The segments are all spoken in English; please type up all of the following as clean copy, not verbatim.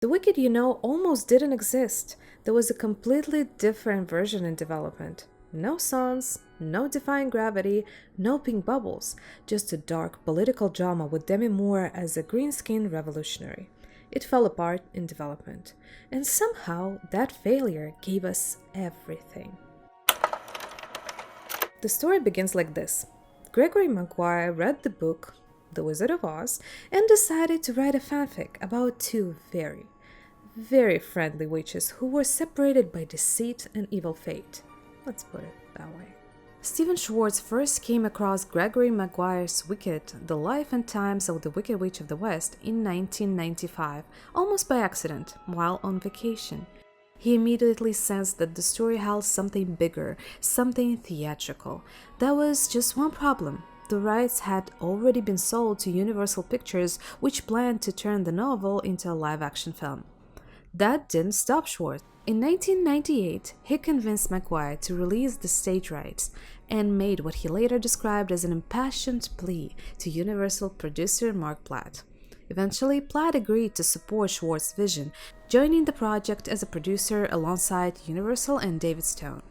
The Wicked you know almost didn't exist. There was a completely different version in development. No songs, no Defying Gravity, no pink bubbles, just a dark political drama with Demi Moore as a green-skinned revolutionary. It fell apart in development, and somehow that failure gave us everything. The story begins like this. Gregory Maguire read the book, The Wizard of Oz, and decided to write a fanfic about two very friendly witches who were separated by deceit and evil fate. Let's put it that way. Stephen Schwartz first came across Gregory Maguire's Wicked, The Life and Times of the Wicked Witch of the West in 1995, almost by accident, while on vacation. He immediately sensed that the story held something bigger, something theatrical. There was just one problem. The rights had already been sold to Universal Pictures, which planned to turn the novel into a live-action film. That didn't stop Schwartz. In 1998, he convinced Maguire to release the stage rights and made what he later described as an impassioned plea to Universal producer Mark Platt. Eventually, Platt agreed to support Schwartz's vision, joining the project as a producer alongside Universal and David Stone.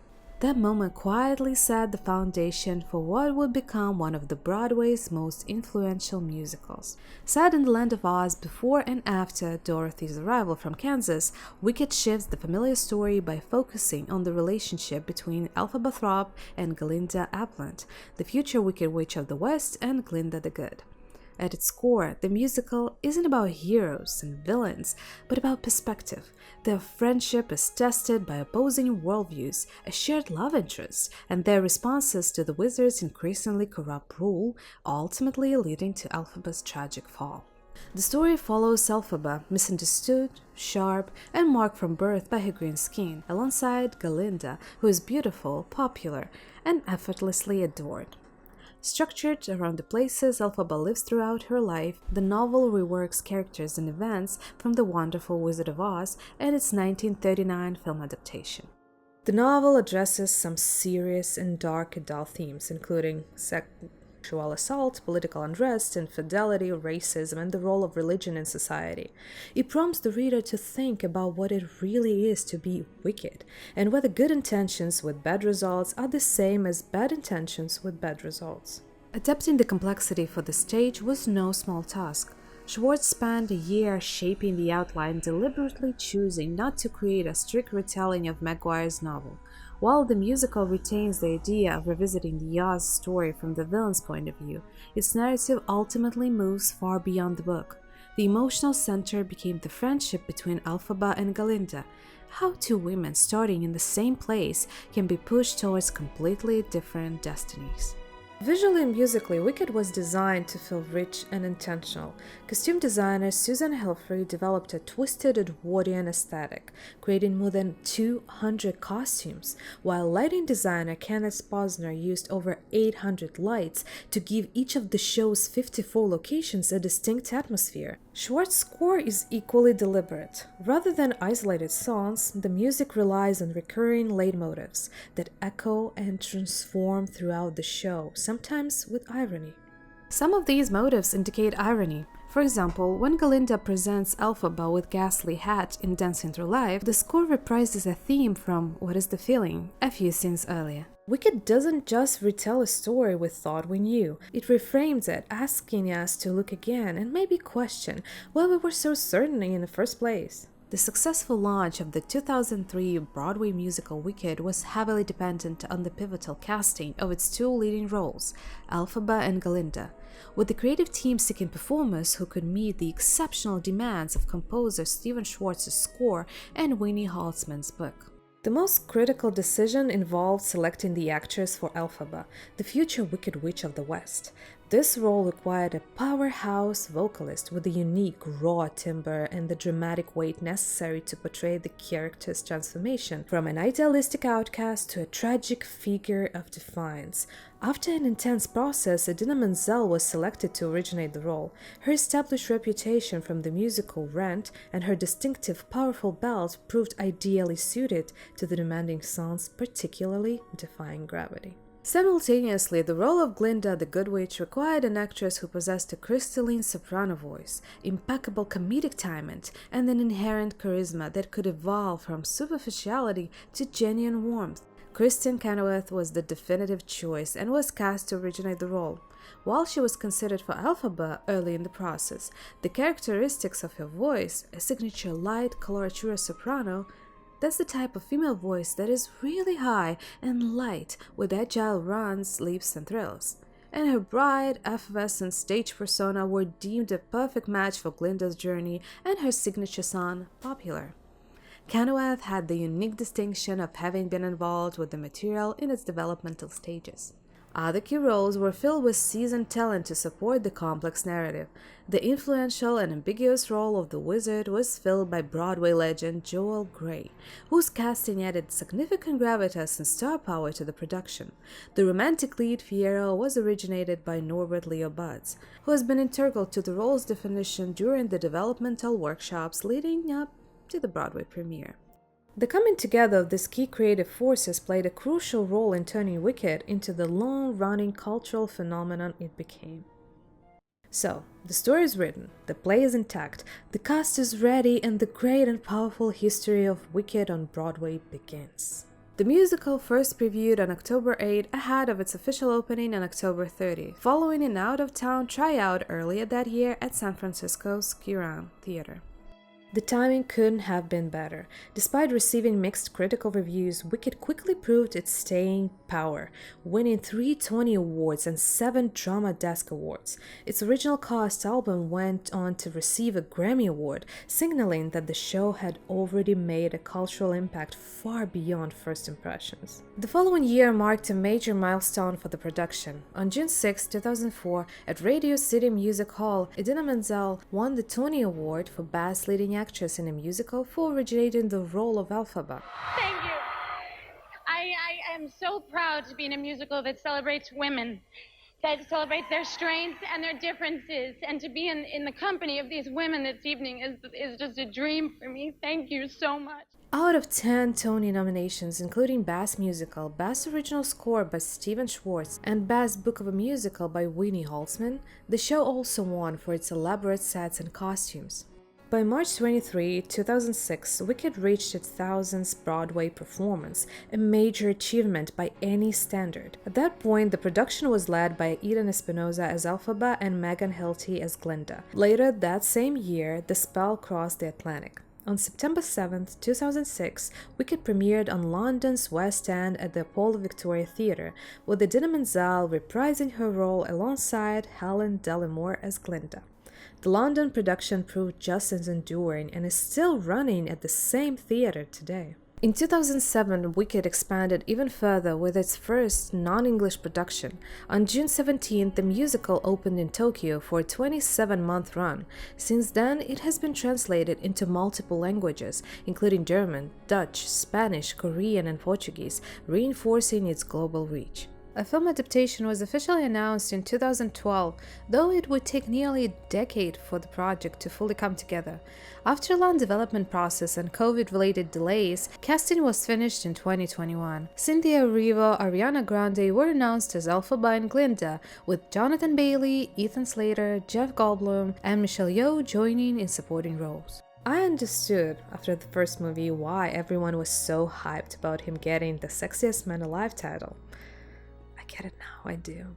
That moment quietly set the foundation for what would become one of the Broadway's most influential musicals. Set in the land of Oz before and after Dorothy's arrival from Kansas, Wicked shifts the familiar story by focusing on the relationship between Elphaba Thropp and Galinda Applant, the future Wicked Witch of the West, and Glinda the Good. At its core, the musical isn't about heroes and villains, but about perspective. Their friendship is tested by opposing worldviews, a shared love interest, and their responses to the wizard's increasingly corrupt rule, ultimately leading to Elphaba's tragic fall. The story follows Elphaba, misunderstood, sharp, and marked from birth by her green skin, alongside Galinda, who is beautiful, popular, and effortlessly adored. Structured around the places Elphaba lives throughout her life, the novel reworks characters and events from The Wonderful Wizard of Oz and its 1939 film adaptation. The novel addresses some serious and dark adult themes, including sexual assault, political unrest, infidelity, racism, and the role of religion in society. It prompts the reader to think about what it really is to be wicked, and whether good intentions with bad results are the same as bad intentions with bad results. Adapting the complexity for the stage was no small task. Schwartz spent a year shaping the outline, deliberately choosing not to create a strict retelling of Maguire's novel. While the musical retains the idea of revisiting the Oz story from the villain's point of view, its narrative ultimately moves far beyond the book. The emotional center became the friendship between Elphaba and Galinda. How two women starting in the same place can be pushed towards completely different destinies. Visually and musically, Wicked was designed to feel rich and intentional. Costume designer Susan Helfrey developed a twisted Edwardian aesthetic, creating more than 200 costumes, while lighting designer Kenneth Posner used over 800 lights to give each of the show's 54 locations a distinct atmosphere. Schwartz's score is equally deliberate. Rather than isolated songs, the music relies on recurring leitmotifs that echo and transform throughout the show, sometimes with irony. Some of these motifs indicate irony. For example, when Galinda presents Elphaba with ghastly hat in Dancing Through Life, the score reprises a theme from What is the Feeling, a few scenes earlier. Wicked doesn't just retell a story we thought we knew, it reframes it, asking us to look again and maybe question why we were so certain in the first place. The successful launch of the 2003 Broadway musical Wicked was heavily dependent on the pivotal casting of its two leading roles, Elphaba and Galinda, with the creative team seeking performers who could meet the exceptional demands of composer Stephen Schwartz's score and Winnie Holzman's book. The most critical decision involved selecting the actress for Elphaba, the future Wicked Witch of the West. This role required a powerhouse vocalist with the unique raw timbre and the dramatic weight necessary to portray the character's transformation from an idealistic outcast to a tragic figure of defiance. After an intense process, Idina Menzel was selected to originate the role. Her established reputation from the musical Rent and her distinctive, powerful belt proved ideally suited to the demanding songs, particularly Defying Gravity. Simultaneously, the role of Glinda the Good Witch required an actress who possessed a crystalline soprano voice, impeccable comedic timing, and an inherent charisma that could evolve from superficiality to genuine warmth. Kristin Chenoweth was the definitive choice and was cast to originate the role. While she was considered for Elphaba early in the process, the characteristics of her voice, a signature light coloratura soprano, that's the type of female voice that is really high and light with agile runs, leaps, and thrills. And her bright, effervescent stage persona were deemed a perfect match for Glinda's journey and her signature song, Popular. Chenoweth had the unique distinction of having been involved with the material in its developmental stages. Other key roles were filled with seasoned talent to support the complex narrative. The influential and ambiguous role of the wizard was filled by Broadway legend Joel Grey, whose casting added significant gravitas and star power to the production. The romantic lead Fiyero was originated by Norbert Leo Butz, who has been integral to the role's definition during the developmental workshops leading up to the Broadway premiere. The coming together of these key creative forces played a crucial role in turning Wicked into the long-running cultural phenomenon it became. So, the story is written, the play is intact, the cast is ready, and the great and powerful history of Wicked on Broadway begins. The musical first previewed on October 8 ahead of its official opening on October 30, following an out-of-town tryout earlier that year at San Francisco's Curran Theater. The timing couldn't have been better. Despite receiving mixed critical reviews, Wicked quickly proved its staying power, winning 3 Tony Awards and 7 Drama Desk Awards. Its original cast album went on to receive a Grammy Award, signaling that the show had already made a cultural impact far beyond first impressions. The following year marked a major milestone for the production. On June 6, 2004, at Radio City Music Hall, Idina Menzel won the Tony Award for Best Leading Actress in a Musical for originating the role of Elphaba. Thank you. I am so proud to be in a musical that celebrates women, that celebrates their strengths and their differences, and to be in the company of these women this evening is just a dream for me. Thank you so much. Out of 10 Tony nominations, including Best Musical, Best Original Score by Stephen Schwartz, and Best Book of a Musical by Winnie Holzman, the show also won for its elaborate sets and costumes. By March 23, 2006, Wicked reached its 1000th Broadway performance, a major achievement by any standard. At that point, the production was led by Eden Espinosa as Elphaba and Megan Hilty as Glinda. Later that same year, the spell crossed the Atlantic. On September 7, 2006, Wicked premiered on London's West End at the Apollo Victoria Theatre, with Idina Menzel reprising her role alongside Helen Dellimore as Glinda. The London production proved just as enduring and is still running at the same theatre today. In 2007, Wicked expanded even further with its first non-English production. On June 17, the musical opened in Tokyo for a 27-month run. Since then, it has been translated into multiple languages, including German, Dutch, Spanish, Korean, and Portuguese, reinforcing its global reach. A film adaptation was officially announced in 2012, though it would take nearly a decade for the project to fully come together. After a long development process and COVID-related delays, casting was finished in 2021. Cynthia, Erivo, Ariana, Grande were announced as Elphaba and Glinda, with Jonathan Bailey, Ethan Slater, Jeff Goldblum, and Michelle Yeoh joining in supporting roles. I understood after the first movie why everyone was so hyped about him getting the Sexiest Man Alive title. I get it now, I do.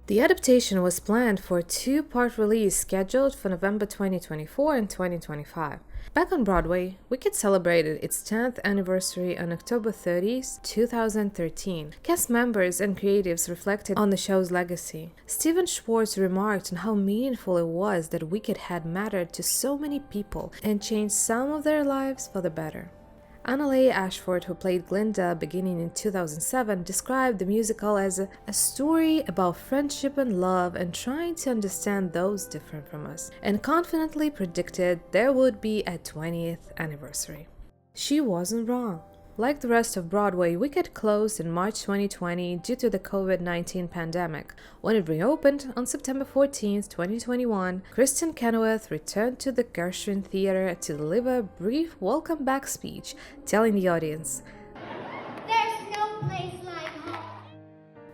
The adaptation was planned for a 2-part release scheduled for November 2024 and 2025. Back on Broadway, Wicked celebrated its 10th anniversary on October 30, 2013. Cast members and creatives reflected on the show's legacy. Stephen Schwartz remarked on how meaningful it was that Wicked had mattered to so many people and changed some of their lives for the better. Annalay Ashford, who played Glinda beginning in 2007, described the musical as a story about friendship and love and trying to understand those different from us, and confidently predicted there would be a 20th anniversary. She wasn't wrong. Like the rest of Broadway, Wicked closed in March 2020 due to the COVID-19 pandemic. When it reopened on September 14, 2021, Kristin Chenoweth returned to the Gershwin Theatre to deliver a brief welcome back speech, telling the audience, "There's no place like home."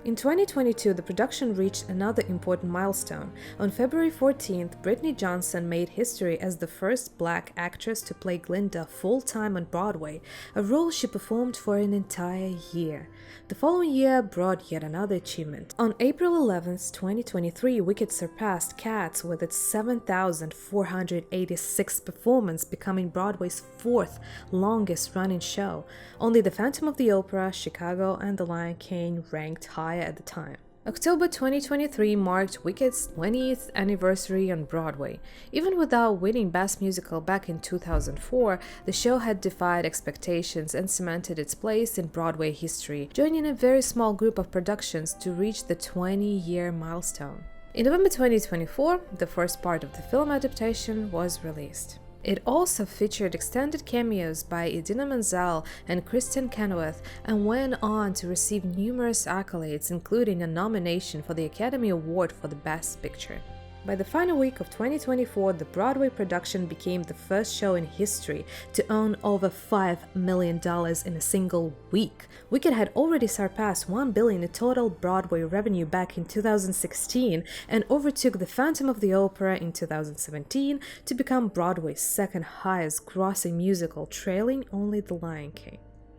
In 2022, the production reached another important milestone. On February 14th, Brittany Johnson made history as the first Black actress to play Glinda full-time on Broadway, a role she performed for an entire year. The following year brought yet another achievement. On April 11th, 2023, Wicked surpassed Cats with its 7,486th performance, becoming Broadway's fourth longest-running show. Only The Phantom of the Opera, Chicago, and The Lion King ranked higher at the time. October 2023 marked Wicked's 20th anniversary on Broadway. Even without winning Best Musical back in 2004, the show had defied expectations and cemented its place in Broadway history, joining a very small group of productions to reach the 20-year milestone. In November 2024, the first part of the film adaptation was released. It also featured extended cameos by Idina Menzel and Kristin Chenoweth and went on to receive numerous accolades, including a nomination for the Academy Award for the Best Picture. By the final week of 2024, the Broadway production became the first show in history to earn over $5 million in a single week. Wicked had already surpassed $1 billion in total Broadway revenue back in 2016 and overtook The Phantom of the Opera in 2017 to become Broadway's second highest grossing musical, trailing only The Lion King.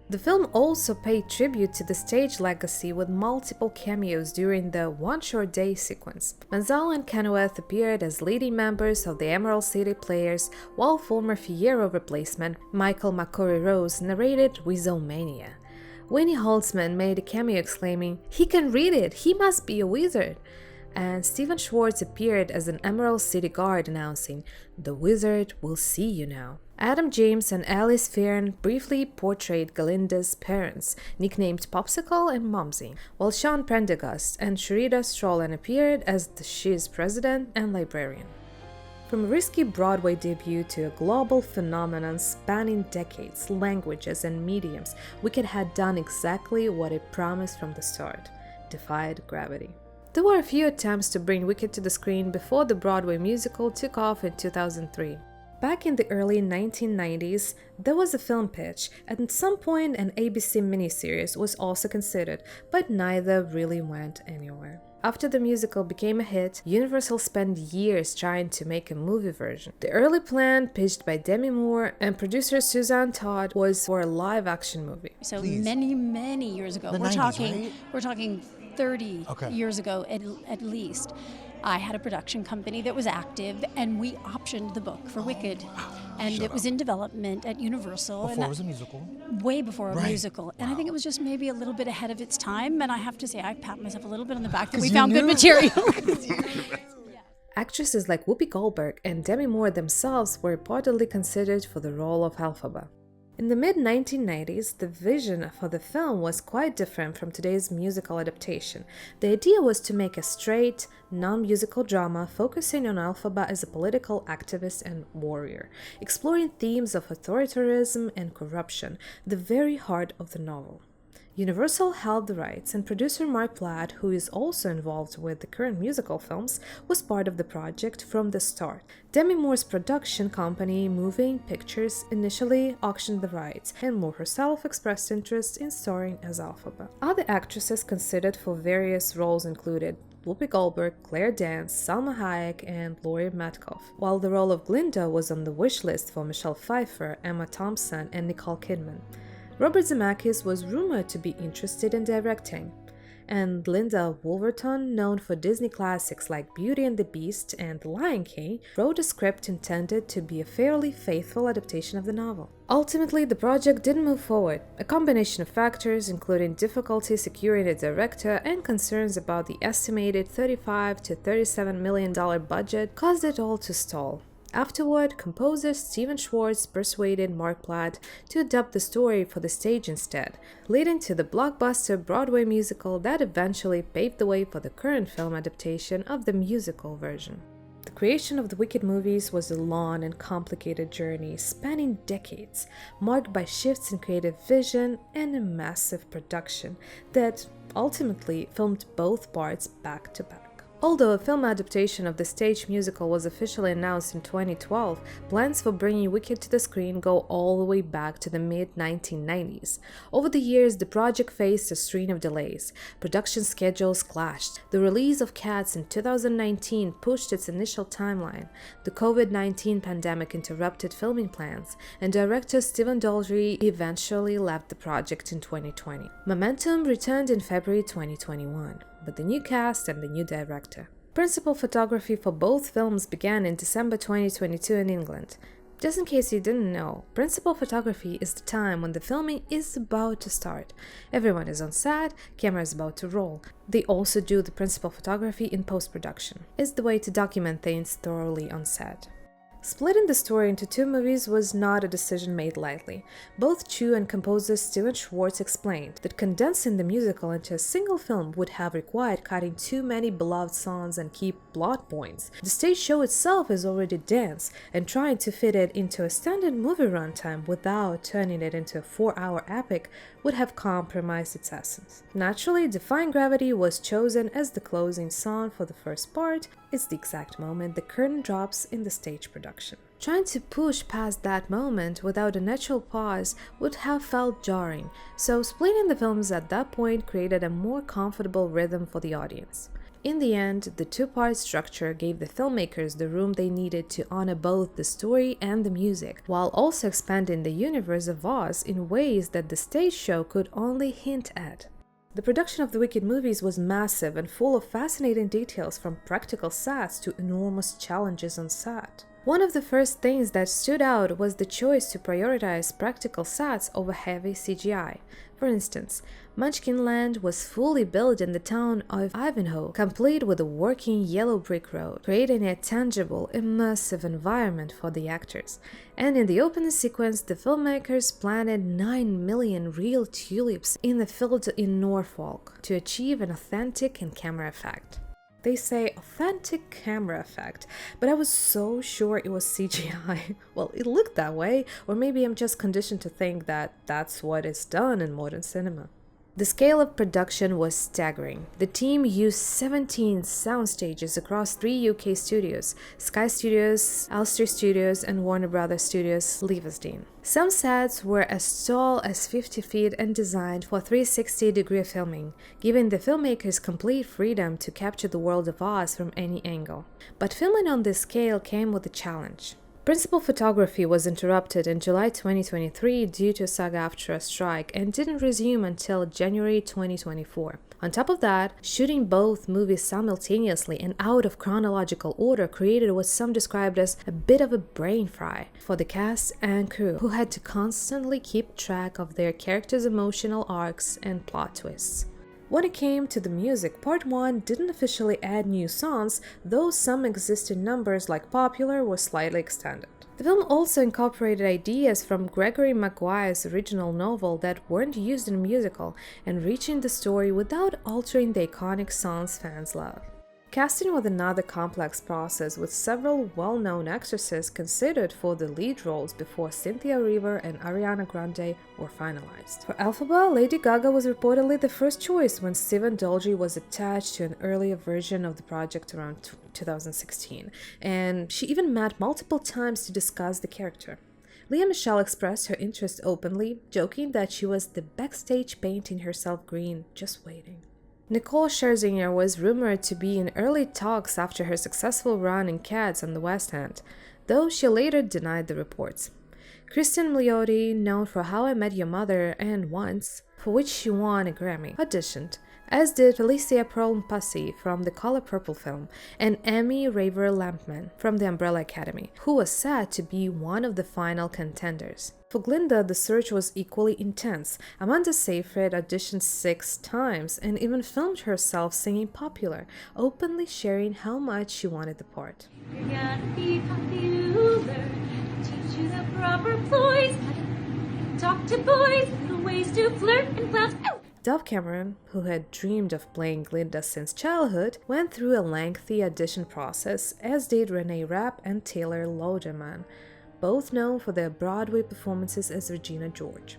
The film also paid tribute to the stage legacy with multiple cameos during the One Short Day sequence. Menzel and Chenoweth appeared as leading members of the Emerald City Players, while former Fiyero replacement Michael McCory Rose narrated Wizomania. Winnie Holtzman made a cameo exclaiming, "He can read it! He must be a wizard!" And Stephen Schwartz appeared as an Emerald City guard announcing, "The wizard will see you now." Adam James and Alice Fearn briefly portrayed Galinda's parents, nicknamed Popsicle and Mumsy, while Sean Prendergast and Sharita Strollan appeared as the Shiz president and librarian. From a risky Broadway debut to a global phenomenon spanning decades, languages, and mediums, Wicked had done exactly what it promised from the start: defied gravity. There were a few attempts to bring Wicked to the screen before the Broadway musical took off in 2003. Back in the early 1990s, there was a film pitch, and at some point an ABC miniseries was also considered, but neither really went anywhere. After the musical became a hit, Universal spent years trying to make a movie version. The early plan, pitched by Demi Moore and producer Suzanne Todd, was for a live-action movie. So many years ago. The We're 90s, talking right? we're talking 30 Okay. years ago at least. I had a production company that was active, and we optioned the book for Wicked. And it was in development at Universal. Before it was a musical. Way before a Right. musical. And I think it was just maybe a little bit ahead of its time. And I have to say, I pat myself a little bit on the back that we 'Cause you found good knew. material. Actresses like Whoopi Goldberg and Demi Moore themselves were reportedly considered for the role of Elphaba. In the mid-1990s, the vision for the film was quite different from today's musical adaptation. The idea was to make a straight, non-musical drama focusing on Elphaba as a political activist and warrior, exploring themes of authoritarianism and corruption, the very heart of the novel. Universal held the rights, and producer Mark Platt, who is also involved with the current musical films, was part of the project from the start. Demi Moore's production company, Moving Pictures, initially auctioned the rights, and Moore herself expressed interest in starring as Elphaba. Other actresses considered for various roles included Whoopi Goldberg, Claire Danes, Salma Hayek, and Laurie Metcalf, while the role of Glinda was on the wish list for Michelle Pfeiffer, Emma Thompson, and Nicole Kidman. Robert Zemeckis was rumored to be interested in directing, and Linda Wolverton, known for Disney classics like Beauty and the Beast and The Lion King, wrote a script intended to be a fairly faithful adaptation of the novel. Ultimately, the project didn't move forward. A combination of factors, including difficulty securing a director and concerns about the estimated $35 to $37 million budget, caused it all to stall. Afterward, composer Stephen Schwartz persuaded Mark Platt to adapt the story for the stage instead, leading to the blockbuster Broadway musical that eventually paved the way for the current film adaptation of the musical version. The creation of the Wicked movies was a long and complicated journey spanning decades, marked by shifts in creative vision and a massive production that ultimately filmed both parts back to back. Although a film adaptation of the stage musical was officially announced in 2012, plans for bringing Wicked to the screen go all the way back to the mid-1990s. Over the years, the project faced a string of delays. Production schedules clashed. The release of Cats in 2019 pushed its initial timeline. The COVID-19 pandemic interrupted filming plans, and director Stephen Daldry eventually left the project in 2020. Momentum returned in February 2021. With the new cast and the new director. Principal photography for both films began in December 2022 in England. Just in case you didn't know, principal photography is the time when the filming is about to start. Everyone is on set, camera is about to roll. They also do the principal photography in post-production. It's the way to document things thoroughly on set. Splitting the story into two movies was not a decision made lightly. Both Chu and composer Steven Schwartz explained that condensing the musical into a single film would have required cutting too many beloved songs and key plot points. The stage show itself is already dense, and trying to fit it into a standard movie runtime without turning it into a 4-hour epic would have compromised its essence. Naturally, Defying Gravity was chosen as the closing song for the first part. It's the exact moment the curtain drops in the stage production. Trying to push past that moment without a natural pause would have felt jarring, so splitting the films at that point created a more comfortable rhythm for the audience. In the end, the two-part structure gave the filmmakers the room they needed to honor both the story and the music, while also expanding the universe of Oz in ways that the stage show could only hint at. The production of the Wicked movies was massive and full of fascinating details, from practical sets to enormous challenges on set. One of the first things that stood out was the choice to prioritize practical sets over heavy CGI. For instance, Munchkinland was fully built in the town of Ivanhoe, complete with a working yellow brick road, creating a tangible, immersive environment for the actors. And in the opening sequence, the filmmakers planted 9 million real tulips in the field in Norfolk to achieve an authentic in-camera effect. They say authentic camera effect, but I was so sure it was CGI. Well, it looked that way, or maybe I'm just conditioned to think that that's what is done in modern cinema. The scale of production was staggering. The team used 17 sound stages across 3 UK studios: Sky Studios, Ulster Studios, and Warner Brothers Studios, Leavesden. Some sets were as tall as 50 feet and designed for 360-degree filming, giving the filmmakers complete freedom to capture the world of Oz from any angle. But filming on this scale came with a challenge. Principal photography was interrupted in July 2023 due to SAG-AFTRA strike and didn't resume until January 2024. On top of that, shooting both movies simultaneously and out of chronological order created what some described as a bit of a brain fry for the cast and crew, who had to constantly keep track of their characters' emotional arcs and plot twists. When it came to the music, Part 1 didn't officially add new songs, though some existing numbers like Popular were slightly extended. The film also incorporated ideas from Gregory Maguire's original novel that weren't used in a musical, enriching the story without altering the iconic songs fans love. Casting was another complex process, with several well-known actresses considered for the lead roles before Cynthia Erivo and Ariana Grande were finalized. For Elphaba, Lady Gaga was reportedly the first choice when Stephen Daldry was attached to an earlier version of the project around 2016, and she even met multiple times to discuss the character. Lea Michele expressed her interest openly, joking that she was the backstage painting herself green, just waiting. Nicole Scherzinger was rumored to be in early talks after her successful run in Cats on the West End, though she later denied the reports. Kristin Milioti, known for How I Met Your Mother and Once, for which she won a Grammy, auditioned, as did Felicia Perlin-Pussy from the Color Purple film and Amy Raver-Lampman from the Umbrella Academy, who was said to be one of the final contenders. For Glinda, the search was equally intense. Amanda Seyfried auditioned 6 times and even filmed herself singing Popular, openly sharing how much she wanted the part. You're gonna be popular, teach you the proper ploys, how to talk to boys, the ways to flirt and flounce. Dove Cameron, who had dreamed of playing Glinda since childhood, went through a lengthy audition process, as did Renee Rapp and Taylor Lauderman, both known for their Broadway performances as Regina George.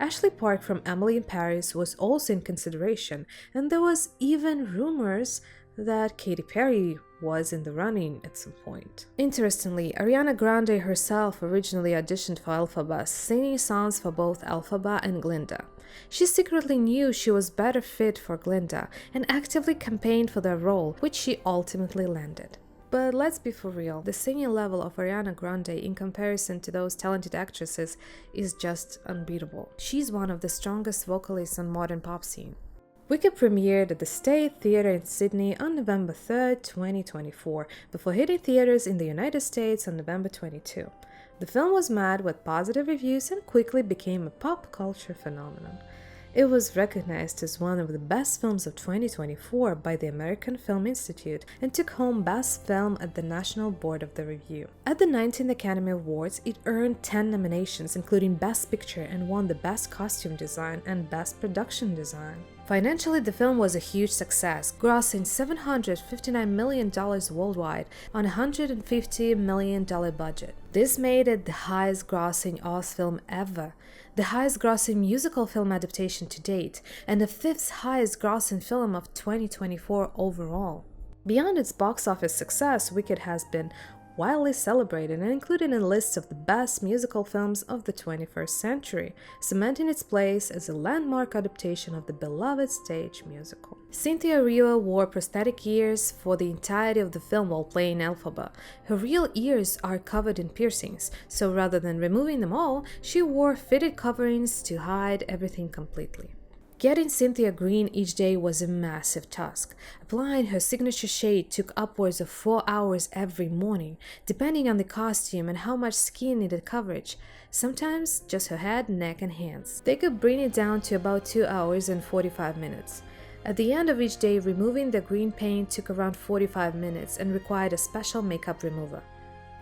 Ashley Park from Emily in Paris was also in consideration, and there was even rumors that Katy Perry was in the running at some point. Interestingly, Ariana Grande herself originally auditioned for Elphaba, singing songs for both Elphaba and Glinda. She secretly knew she was better fit for Glinda and actively campaigned for the role, which she ultimately landed. But let's be for real, the singing level of Ariana Grande in comparison to those talented actresses is just unbeatable. She's one of the strongest vocalists on modern pop scene. Wicked premiered at the State Theatre in Sydney on November 3, 2024, before hitting theaters in the United States on November 22. The film was met with positive reviews and quickly became a pop culture phenomenon. It was recognized as one of the best films of 2024 by the American Film Institute and took home Best Film at the National Board of the Review. At the 19th Academy Awards, it earned 10 nominations, including Best Picture, and won the Best Costume Design and Best Production Design. Financially, the film was a huge success, grossing $759 million worldwide on a $150 million budget. This made it the highest-grossing Oz film ever, the highest-grossing musical film adaptation to date, and the fifth highest-grossing film of 2024 overall. Beyond its box office success, Wicked has been widely celebrated and included in a list of the best musical films of the 21st century, cementing its place as a landmark adaptation of the beloved stage musical. Cynthia Erivo wore prosthetic ears for the entirety of the film while playing Elphaba. Her real ears are covered in piercings, so rather than removing them all, she wore fitted coverings to hide everything completely. Getting Cynthia green each day was a massive task. Applying her signature shade took upwards of 4 hours every morning, depending on the costume and how much skin needed coverage. Sometimes just her head, neck, and hands. They could bring it down to about 2 hours and 45 minutes. At the end of each day, removing the green paint took around 45 minutes and required a special makeup remover.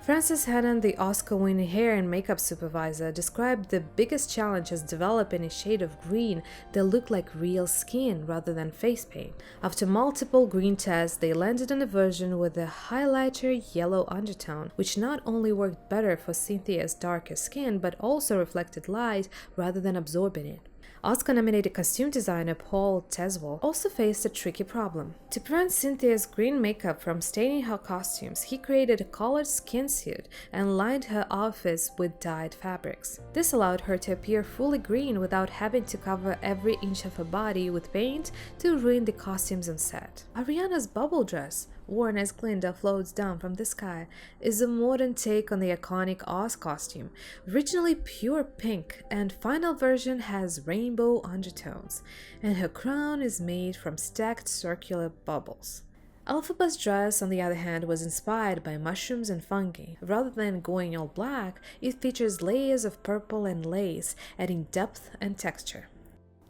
Frances Hannon, the Oscar-winning hair and makeup supervisor, described the biggest challenge as developing a shade of green that looked like real skin rather than face paint. After multiple green tests, they landed on a version with a highlighter yellow undertone, which not only worked better for Cynthia's darker skin but also reflected light rather than absorbing it. Oscar-nominated costume designer Paul Teswell also faced a tricky problem. To prevent Cynthia's green makeup from staining her costumes, he created a colored skin suit and lined her outfits with dyed fabrics. This allowed her to appear fully green without having to cover every inch of her body with paint to ruin the costumes on set. Ariana's bubble dress, worn as Glinda floats down from the sky, is a modern take on the iconic Oz costume, originally pure pink, and final version has rainbow undertones, and her crown is made from stacked circular bubbles. Elphaba's dress, on the other hand, was inspired by mushrooms and fungi. Rather than going all black, it features layers of purple and lace, adding depth and texture.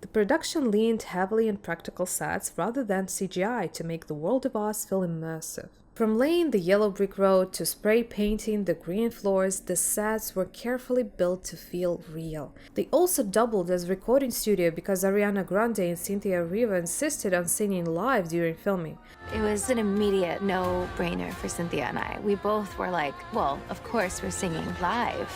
The production leaned heavily on practical sets rather than CGI to make the World of Oz feel immersive. From laying the yellow brick road to spray painting the green floors, the sets were carefully built to feel real. They also doubled as recording studio because Ariana Grande and Cynthia Erivo insisted on singing live during filming. It was an immediate no-brainer for Cynthia and I. We both were like, well, of course we're singing live.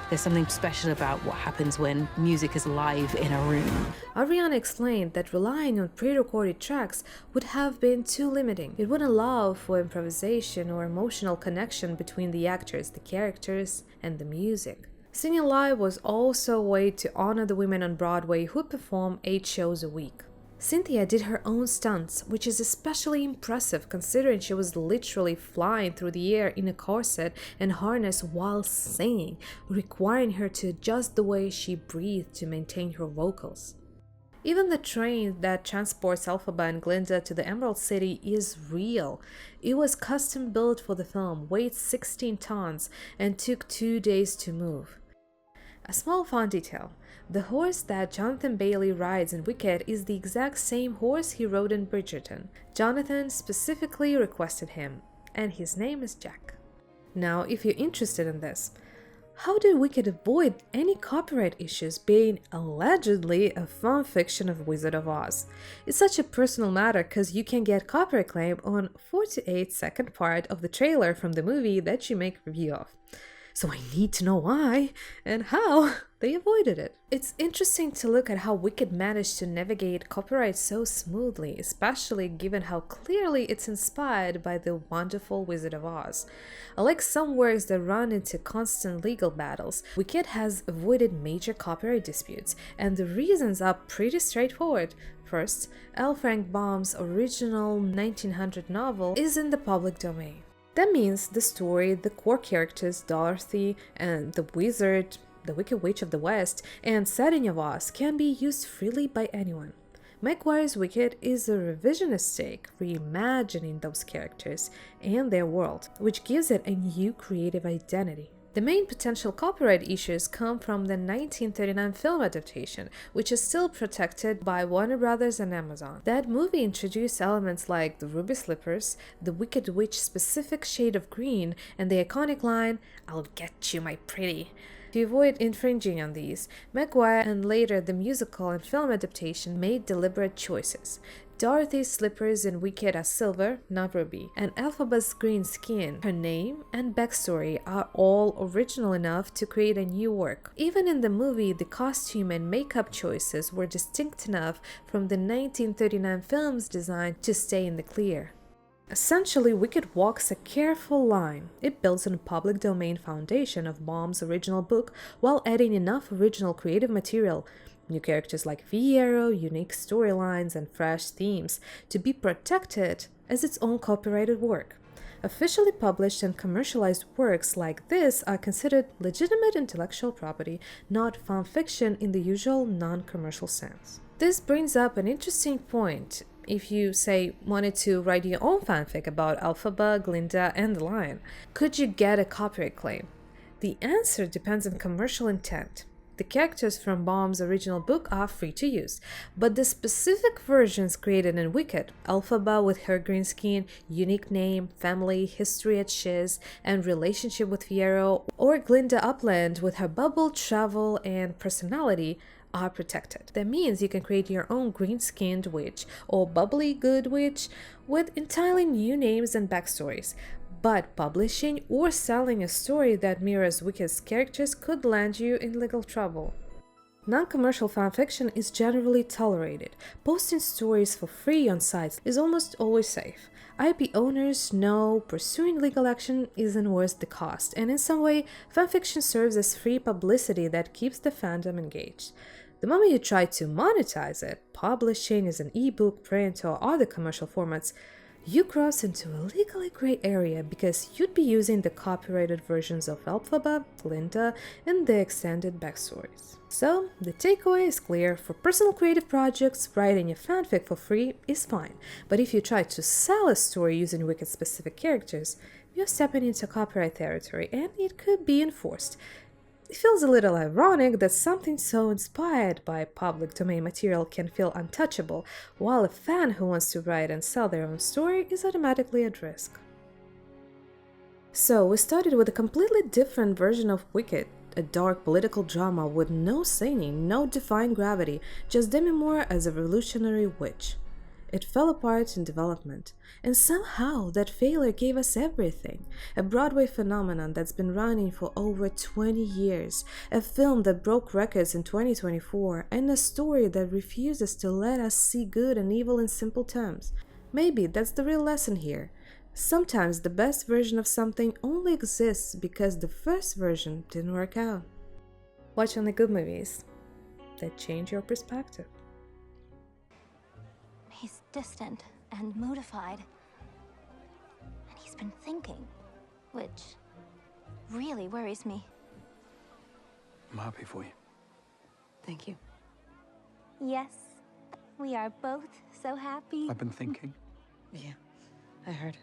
There's something special about what happens when music is live in a room. Ariana explained that relying on pre-recorded tracks would have been too limiting. It wouldn't allow for improvisation or emotional connection between the actors, the characters, and the music. Singing live was also a way to honor the women on Broadway who perform 8 shows a week. Cynthia did her own stunts, which is especially impressive considering she was literally flying through the air in a corset and harness while singing, requiring her to adjust the way she breathed to maintain her vocals. Even the train that transports Elphaba and Glinda to the Emerald City is real. It was custom built for the film, weighed 16 tons, and took 2 days to move. A small fun detail. The horse that Jonathan Bailey rides in Wicked is the exact same horse he rode in Bridgerton. Jonathan specifically requested him, and his name is Jack. Now, if you're interested in this, how did Wicked avoid any copyright issues being allegedly a fan fiction of Wizard of Oz? It's such a personal matter because you can get copyright claim on 4 to 8 second part of the trailer from the movie that you make review of. So I need to know why and how they avoided it. It's interesting to look at how Wicked managed to navigate copyright so smoothly, especially given how clearly it's inspired by the wonderful Wizard of Oz. Unlike some works that run into constant legal battles, Wicked has avoided major copyright disputes, and the reasons are pretty straightforward. First, L. Frank Baum's original 1900 novel is in the public domain. That means the story, the core characters, Dorothy and the wizard, the Wicked Witch of the West, and setting of Oz can be used freely by anyone. Maguire's Wicked is a revisionist take, reimagining those characters and their world, which gives it a new creative identity. The main potential copyright issues come from the 1939 film adaptation, which is still protected by Warner Brothers and Amazon. That movie introduced elements like the ruby slippers, the Wicked Witch specific shade of green, and the iconic line, "I'll get you, my pretty." To avoid infringing on these, Maguire and later the musical and film adaptation made deliberate choices. Dorothy's slippers in Wicked are silver, not ruby, and Elphaba's green skin, her name, and backstory are all original enough to create a new work. Even in the movie, the costume and makeup choices were distinct enough from the 1939 film's design to stay in the clear. Essentially, Wicked walks a careful line. It builds on a public domain foundation of Baum's original book while adding enough original creative material, new characters like Fiyero, unique storylines, and fresh themes to be protected as its own copyrighted work. Officially published and commercialized works like this are considered legitimate intellectual property, not fan fiction in the usual non-commercial sense. This brings up an interesting point. If you, say, wanted to write your own fanfic about Elphaba, Glinda, and the Lion, could you get a copyright claim? The answer depends on commercial intent. The characters from Baum's original book are free to use, but the specific versions created in Wicked, Elphaba with her green skin, unique name, family, history at Shiz, and relationship with Fiyero, or Glinda Upland with her bubble, travel, and personality, are protected. That means you can create your own green-skinned witch or bubbly good witch with entirely new names and backstories. But publishing or selling a story that mirrors Wicked's characters could land you in legal trouble. Non-commercial fanfiction is generally tolerated. Posting stories for free on sites is almost always safe. IP owners know pursuing legal action isn't worth the cost, and in some way, fanfiction serves as free publicity that keeps the fandom engaged. The moment you try to monetize it, publishing as an ebook, print, or other commercial formats, you cross into a legally gray area because you'd be using the copyrighted versions of Elphaba, Glinda, and the extended backstories. So, the takeaway is clear: for personal creative projects, writing a fanfic for free is fine, but if you try to sell a story using Wicked-specific characters, you're stepping into copyright territory and it could be enforced. It feels a little ironic that something so inspired by public domain material can feel untouchable, while a fan who wants to write and sell their own story is automatically at risk. So, we started with a completely different version of Wicked, a dark political drama with no singing, no Defying Gravity, just Demi Moore as a revolutionary witch. It fell apart in development, and somehow that failure gave us everything. A Broadway phenomenon that's been running for over 20 years, a film that broke records in 2024, and a story that refuses to let us see good and evil in simple terms. Maybe that's the real lesson here. Sometimes the best version of something only exists because the first version didn't work out. Watch only good movies that change your perspective. He's distant and moodified. And he's been thinking, which really worries me. I'm happy for you. Thank you. Yes, we are both so happy. I've been thinking. Yeah, I heard.